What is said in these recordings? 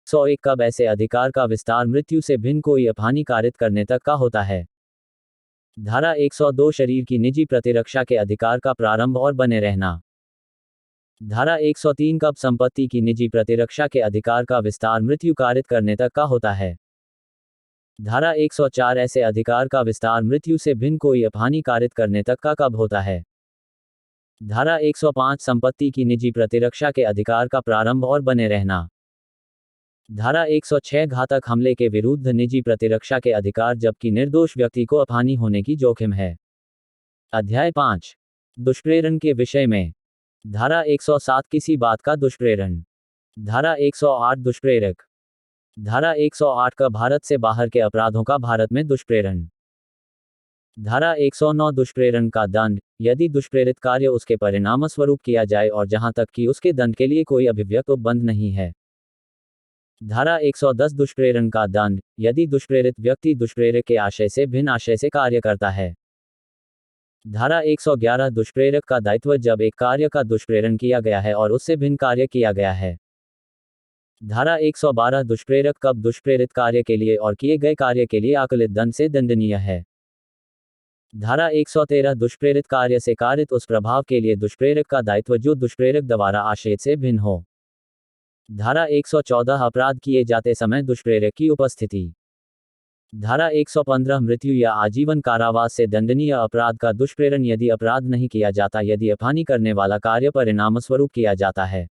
101 कब ऐसे अधिकार का विस्तार मृत्यु से भिन्न कोई हानि कारित करने तक का होता है? धारा 102 शरीर की निजी प्रतिरक्षा के अधिकार का प्रारंभ और बने रहना। धारा 103 कब संपत्ति की निजी प्रतिरक्षा के अधिकार का विस्तार मृत्यु कारित करने तक का होता है? धारा 104 ऐसे अधिकार का विस्तार मृत्यु से भिन्न कोई हानि कारित करने तक का कब होता है? धारा 105 संपत्ति की निजी प्रतिरक्षा के अधिकार का प्रारंभ और बने रहना। धारा 106 घातक हमले के विरुद्ध निजी प्रतिरक्षा के अधिकार जबकि निर्दोष व्यक्ति को हानि होने की जोखिम है। अध्याय 5 दुष्प्रेरण के विषय में। धारा 107 किसी बात का दुष्प्रेरण। धारा 108 दुष्प्रेरक। धारा 108 का भारत से बाहर के अपराधों का भारत में दुष्प्रेरण। धारा 109 दुष्प्रेरण का दंड, यदि दुष्प्रेरित कार्य उसके परिणामस्वरूप किया जाए और जहां तक कि उसके दंड के लिए कोई अभिव्यक्त उपबंध नहीं है। धारा 110 दुष्प्रेरण का दंड, यदि दुष्प्रेरित व्यक्ति दुष्प्रेरक के आशय से भिन्न आशय से कार्य करता है। धारा 111 दुष्प्रेरक का दायित्व जब एक कार्य का दुष्प्रेरण किया गया है और उससे भिन्न कार्य किया गया है। धारा 112 दुष्प्रेरक कब दुष्प्रेरित कार्य के लिए और किए गए कार्य के लिए आकलित दंड से दंडनीय है। धारा 113 दुष्प्रेरित कार्य से कारित उस प्रभाव के लिए दुष्प्रेरक का दायित्व जो दुष्प्रेरक द्वारा आशयित से भिन्न हो। धारा 114 अपराध किए जाते समय दुष्प्रेरक की उपस्थिति। धारा 115 मृत्यु या आजीवन कारावास से दंडनीय अपराध का दुष्प्रेरण यदि अपराध नहीं किया जाता यदि हानि करने वाला कार्य परिणामस्वरूप किया जाता है।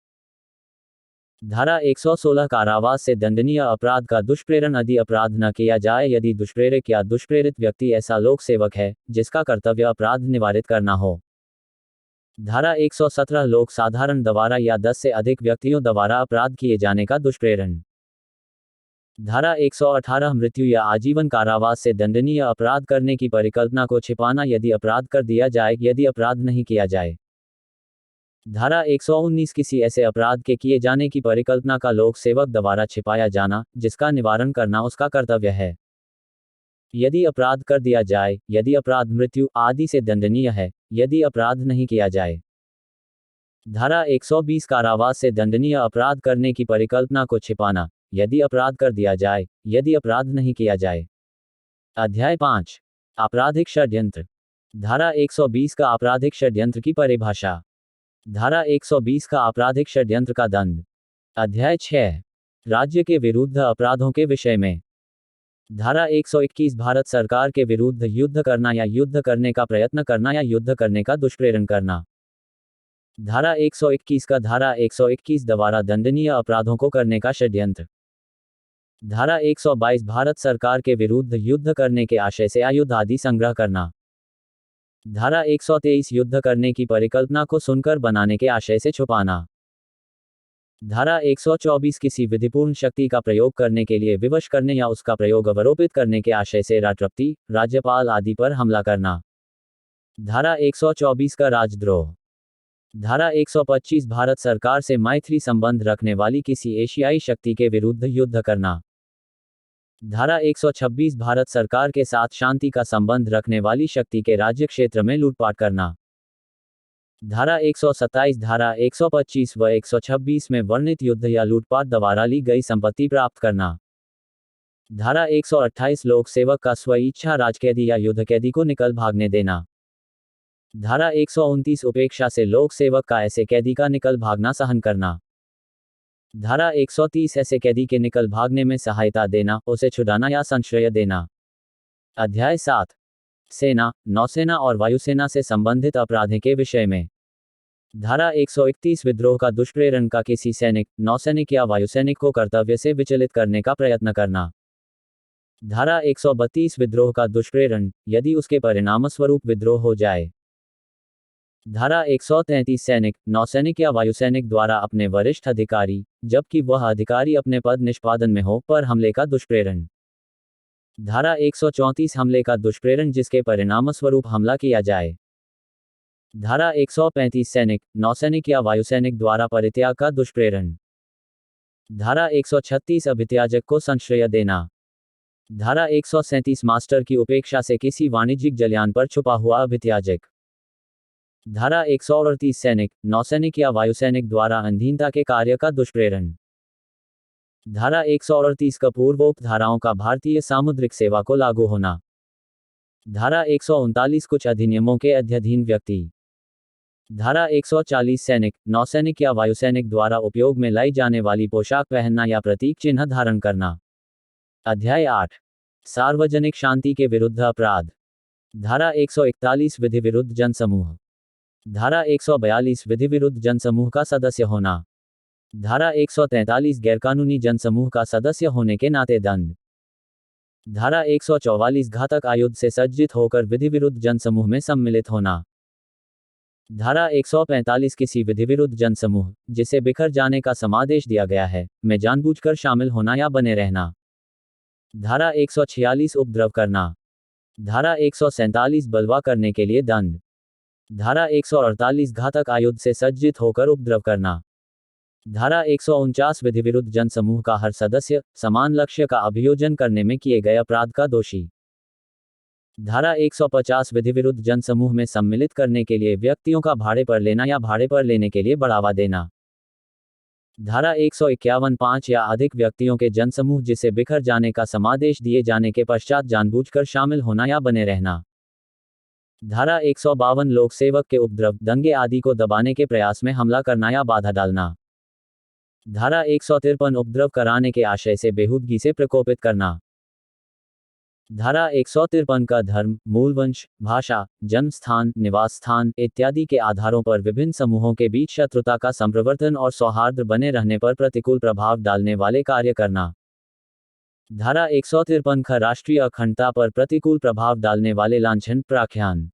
धारा 116 कारावास से दंडनीय अपराध का दुष्प्रेरण यदि अपराध न किया जाए यदि दुष्प्रेरक या दुष्प्रेरित व्यक्ति ऐसा लोक सेवक है जिसका कर्तव्य अपराध निवारित करना हो। धारा 117 लोक साधारण द्वारा या 10 से अधिक व्यक्तियों द्वारा अपराध किए जाने का दुष्प्रेरण। धारा 118 मृत्यु या आजीवन कारावास से दंडनीय अपराध करने की परिकल्पना को छिपाना यदि अपराध कर दिया जाए यदि अपराध नहीं किया जाए। धारा 119 किसी ऐसे अपराध के किए जाने की परिकल्पना का लोक सेवक द्वारा छिपाया जाना जिसका निवारण करना उसका कर्तव्य है। यदि अपराध कर दिया जाए, यदि अपराध मृत्यु आदि से दंडनीय है, यदि अपराध नहीं किया जाए। धारा 120 कारावास से दंडनीय अपराध करने की परिकल्पना को छिपाना, यदि अपराध कर दिया जाए, यदि अपराध नहीं किया जाए। अध्याय 5 आपराधिक षड्यंत्र। धारा 120 का आपराधिक षड्यंत्र की परिभाषा। धारा 120 का आपराधिक षड्यंत्र का दंड। अध्याय 6 राज्य के विरुद्ध अपराधों के विषय में। धारा 121 भारत सरकार के विरुद्ध युद्ध करना या युद्ध करने का प्रयत्न करना या युद्ध करने का दुष्प्रेरण करना। धारा 121 का धारा 121 द्वारा दंडनीय अपराधों को करने का षड्यंत्र। धारा 122 भारत सरकार के विरुद्ध युद्ध करने के आशय से आयुध आदि संग्रह करना। धारा 123 युद्ध करने की परिकल्पना को सुनकर बनाने के आशय से छुपाना। धारा 124 किसी विधिपूर्ण शक्ति का प्रयोग करने के लिए विवश करने या उसका प्रयोग अवरोपित करने के आशय से राष्ट्रपति, राज्यपाल आदि पर हमला करना। धारा 124 का राजद्रोह। धारा 125 भारत सरकार से मैत्री संबंध रखने वाली किसी एशियाई शक्ति के विरुद्ध युद्ध करना। धारा 126 भारत सरकार के साथ शांति का संबंध रखने वाली शक्ति के राज्य क्षेत्र में लूटपाट करना। धारा 127 धारा 125 व 126 में वर्णित युद्ध या लूटपाट द्वारा ली गई संपत्ति प्राप्त करना। धारा 128 लोक सेवक का स्वेच्छा राजकैदी या युद्ध कैदी को निकल भागने देना। धारा 129 उपेक्षा से लोक सेवक का ऐसे कैदी का निकल भागना सहन करना। धारा 130 ऐसे कैदी के निकल भागने में सहायता देना, उसे छुड़ाना या संश्रय देना। अध्याय 7 सेना, नौसेना और वायुसेना से संबंधित अपराधों के विषय में। धारा 131 विद्रोह का दुष्प्रेरण का किसी सैनिक, नौसैनिक या वायुसैनिक को कर्तव्य से विचलित करने का प्रयत्न करना। धारा 132 विद्रोह का दुष्प्रेरण, यदि उसके परिणामस्वरूप विद्रोह हो जाए। धारा 133 सैनिक, नौसैनिक या वायुसैनिक द्वारा अपने वरिष्ठ अधिकारी, जबकि वह अधिकारी अपने पद निष्पादन में हो, पर हमले का दुष्प्रेरण। धारा 134 हमले का दुष्प्रेरण जिसके परिणामस्वरूप हमला किया जाए। धारा 135 सैनिक, नौसैनिक या वायुसैनिक द्वारा परित्याग का दुष्प्रेरण। धारा 136 अभित्याजक को संश्रय देना। धारा 137 मास्टर की उपेक्षा से किसी वाणिज्यिक जलयान पर छुपा हुआ अभित्याजक। धारा 138 सैनिक, नौसैनिक या वायुसैनिक द्वारा अधीनता के कार्य का दुष्प्रेरण। धारा 138 का पूर्वोक्त धाराओं का भारतीय सामुद्रिक सेवा को लागू होना। धारा 139 कुछ अधिनियमों के अध्ययन व्यक्ति। धारा 140 सैनिक, नौसैनिक या वायुसैनिक द्वारा उपयोग में लाई जाने वाली पोशाक पहनना या प्रतीक चिन्ह धारण करना। अध्याय 8 सार्वजनिक शांति के विरुद्ध अपराध। धारा 141 विधि विरुद्ध जनसमूह। धारा 142 विधि विरुद्ध जनसमूह का सदस्य होना। धारा 143 गैरकानूनी जनसमूह का सदस्य होने के नाते दंड। धारा 144 घातक आयुध से सज्जित होकर विधि विरुद्ध जनसमूह में सम्मिलित होना। धारा 145 किसी विधि विरुद्ध जनसमूह जिसे बिखर जाने का समादेश दिया गया है में जानबूझकर शामिल होना या बने रहना। धारा 146 उपद्रव करना। धारा 147 बलवा करने के लिए दंड। धारा 148 घातक आयुध से सज्जित होकर उपद्रव करना। धारा 149 विधि विरुद्ध जनसमूह का हर सदस्य समान लक्ष्य का अभियोजन करने में किए गए अपराध का दोषी। धारा 150 विधि विरुद्ध जनसमूह में सम्मिलित करने के लिए व्यक्तियों का भाड़े पर लेना या भाड़े पर लेने के लिए बढ़ावा देना। धारा 151 5 या अधिक व्यक्तियों के जनसमूह जिसे बिखर जाने का समादेश दिए जाने के पश्चात जानबूझकर शामिल होना या बने रहना। धारा 152 लोक सेवक के उपद्रव, दंगे आदि को दबाने के प्रयास में हमला करना या बाधा डालना। धारा 153 उपद्रव कराने के आशय से बेहूदगी से प्रकोपित करना। धारा 153 का धर्म, मूलवंश, भाषा, जन्म स्थान, निवास स्थान इत्यादि के आधारों पर विभिन्न समूहों के बीच शत्रुता का संप्रवर्तन और सौहार्द बने रहने पर प्रतिकूल प्रभाव डालने वाले कार्य करना। धारा 153 का राष्ट्रीय अखंडता पर प्रतिकूल प्रभाव डालने वाले लांछन, प्राख्यान।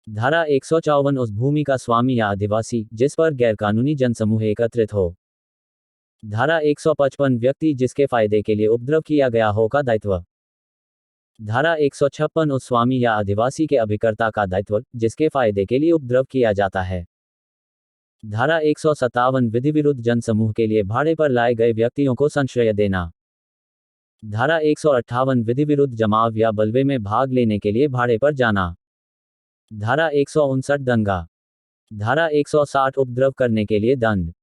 धारा 154 उस भूमि का स्वामी या अधिवासी जिस पर गैरकानूनी जनसमूह एकत्रित हो। धारा 155 व्यक्ति जिसके फायदे के लिए उपद्रव किया गया हो का दायित्व। धारा 156 उस स्वामी या अधिवासी के अभिकर्ता का दायित्व जिसके फायदे के लिए उपद्रव किया जाता है। धारा 157 विधि विरुद्ध जनसमूह के लिए भाड़े पर लाए गए व्यक्तियों को संश्रय देना। धारा 158 विधि विरुद्ध जमाव या बलवे में भाग लेने के लिए भाड़े पर जाना। धारा 159 दंगा। धारा 160 उपद्रव करने के लिए दंड।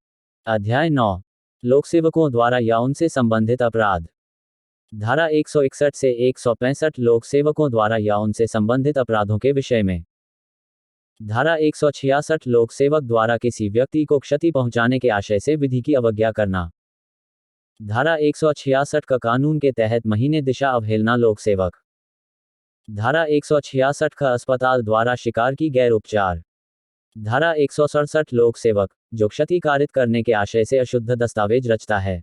अध्याय 9 लोकसेवकों द्वारा या उनसे संबंधित अपराध। धारा 161 से 165 लोक सेवकों द्वारा या उनसे संबंधित अपराधों के विषय में। धारा 166 लोक सेवक द्वारा किसी व्यक्ति को क्षति पहुंचाने के आशय से विधि की अवज्ञा करना। धारा 166 का कानून के तहत महीने दिशा अवहेलना लोक सेवक। धारा 166 का अस्पताल द्वारा शिकार की गैर उपचार। धारा 167 लोक सेवक जो क्षति कारित करने के आशय से अशुद्ध दस्तावेज रचता है।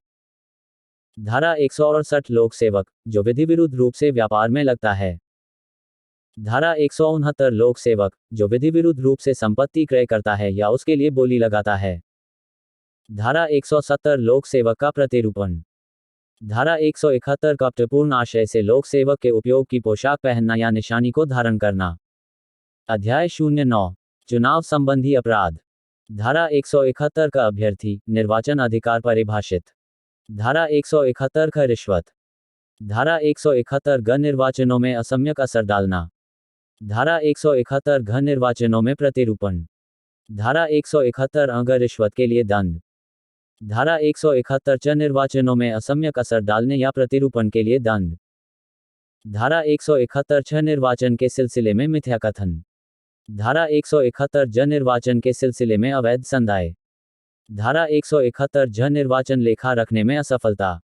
धारा 168 लोक सेवक जो विधि विरुद्ध रूप से व्यापार में लगता है। धारा 169 लोक सेवक जो विधि विरुद्ध रूप से संपत्ति क्रय करता है या उसके लिए बोली लगाता है। धारा 170 लोक सेवक का प्रतिरूपण। धारा 171 का पूर्ण आशय से लोक सेवक के उपयोग की पोशाक पहनना या निशानी को धारण करना। अध्याय 09 चुनाव संबंधी अपराध। धारा 171 का अभ्यर्थी निर्वाचन अधिकार परिभाषित। धारा 171 का रिश्वत। धारा 171 घ निर्वाचनों में असम्यक असर डालना। धारा 171 घ निर्वाचनों में प्रतिरूपण। धारा 171 अ रिश्वत के लिए दंड। धारा 171 च निर्वाचनों में असम्यक असर डालने या प्रतिरूपण के लिए दंड। धारा 171 छ निर्वाचन के सिलसिले में मिथ्याकथन। धारा 171 ज निर्वाचन के सिलसिले में अवैध संदाय। धारा 171 ज निर्वाचन लेखा रखने में असफलता।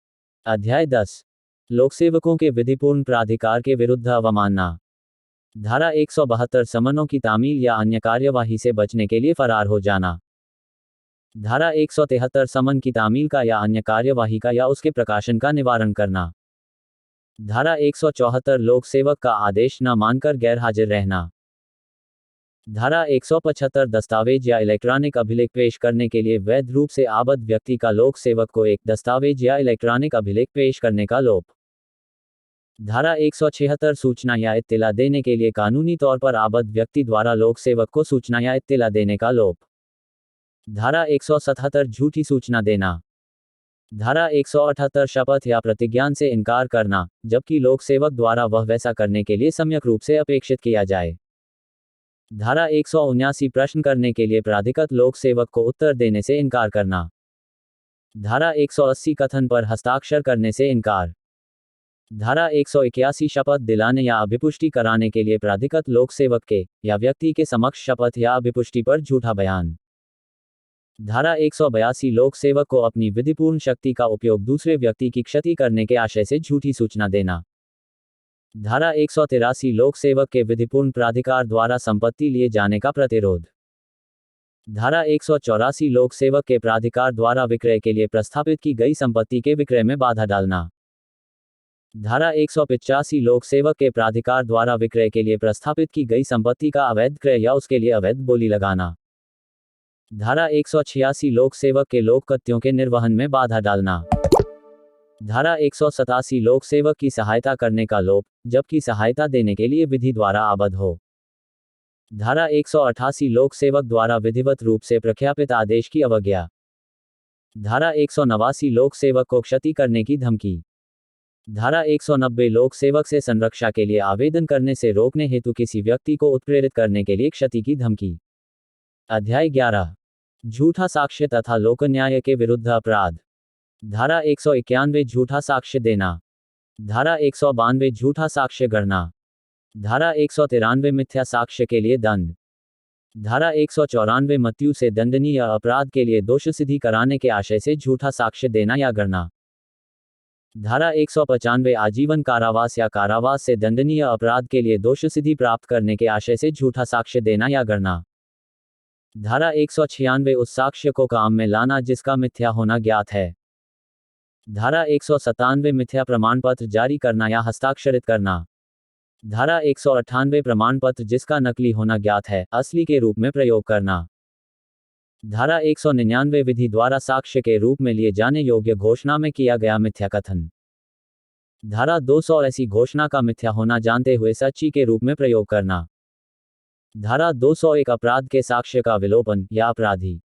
अध्याय 10 लोकसेवकों के विधिपूर्ण प्राधिकार के विरुद्ध अवमानना। धारा 172 समनों की तामील या अन्य कार्यवाही से बचने के लिए फरार हो जाना। धारा 173 समन की तामील का या अन्य कार्यवाही का या उसके प्रकाशन का निवारण करना। धारा 174 लोक सेवक का आदेश न मानकर गैर हाजिर रहना। धारा 175 दस्तावेज या इलेक्ट्रॉनिक अभिलेख पेश करने के लिए वैध रूप से आबद्ध व्यक्ति का लोक सेवक को एक दस्तावेज या इलेक्ट्रॉनिक अभिलेख पेश करने का लोप। धारा 176 सूचना या इत्तिला देने के लिए कानूनी तौर पर आबद्ध व्यक्ति द्वारा लोक सेवक को सूचना या इत्तिला देने का लोप। धारा 177 झूठी सूचना देना। धारा 178 शपथ या प्रतिज्ञान से इनकार करना जबकि लोक सेवक द्वारा वह वैसा करने के लिए सम्यक रूप से अपेक्षित किया जाए। धारा 179 प्रश्न करने के लिए प्राधिकृत लोक सेवक को उत्तर देने से इनकार करना। धारा 180 कथन पर हस्ताक्षर करने से इनकार। धारा 181 शपथ दिलाने या अभिपुष्टि कराने के लिए प्राधिकृत लोक सेवक के या व्यक्ति के समक्ष शपथ या अभिपुष्टि पर झूठा बयान। धारा 182 लोक सेवक को अपनी विधिपूर्ण शक्ति का उपयोग दूसरे व्यक्ति की क्षति करने के आशय से झूठी सूचना देना। धारा 183 लोक सेवक के विधिपूर्ण प्राधिकार द्वारा संपत्ति लिए जाने का प्रतिरोध। धारा 184 लोक सेवक के प्राधिकार द्वारा विक्रय के लिए प्रस्थापित की गई संपत्ति के विक्रय में बाधा डालना। धारा 185 लोक सेवक के प्राधिकार द्वारा विक्रय के लिए प्रस्थापित की गई संपत्ति का अवैध क्रय या उसके लिए अवैध बोली लगाना। धारा 186 लोक सेवक के लोक कृत्यों के निर्वहन में बाधा डालना। धारा 187 लोक सेवक की सहायता करने का लोप, जबकि सहायता देने के लिए विधि द्वारा आबद्ध हो। धारा 188 लोक सेवक द्वारा विधिवत रूप से प्रख्यापित आदेश की अवज्ञा। धारा 189 लोक सेवक को क्षति करने की धमकी। धारा 190 लोक सेवक से संरक्षा के लिए आवेदन करने से रोकने हेतु किसी व्यक्ति को उत्प्रेरित करने के लिए क्षति की धमकी। अध्याय 11 झूठा साक्ष्य तथा लोक न्याय के विरुद्ध अपराध। धारा 191 झूठा साक्ष्य देना। धारा 192 झूठा साक्ष्य गढ़ना। धारा 193 मिथ्या साक्ष्य के लिए दंड। धारा 194 मृत्यु से दंडनीय अपराध के लिए दोष सिद्धि कराने के आशय से झूठा साक्ष्य देना या गढ़ना। धारा 195 आजीवन कारावास या कारावास से दंडनीय अपराध के लिए दोष सिद्धि प्राप्त करने के आशय से झूठा साक्ष्य देना या गढ़ना। धारा 196 उस साक्ष्य को काम में लाना जिसका मिथ्या होना ज्ञात है। धारा 197 मिथ्या प्रमाण पत्र जारी करना या हस्ताक्षरित करना। धारा 198 प्रमाण पत्र जिसका नकली होना ज्ञात है, असली के रूप में प्रयोग करना। धारा 199 विधि द्वारा साक्ष्य के रूप में लिए जाने योग्य घोषणा में किया गया मिथ्या कथन। धारा 200 ऐसी घोषणा का मिथ्या होना जानते हुए सच्ची के रूप में प्रयोग करना। धारा 201 अपराध के साक्ष्य का विलोपन या अपराधी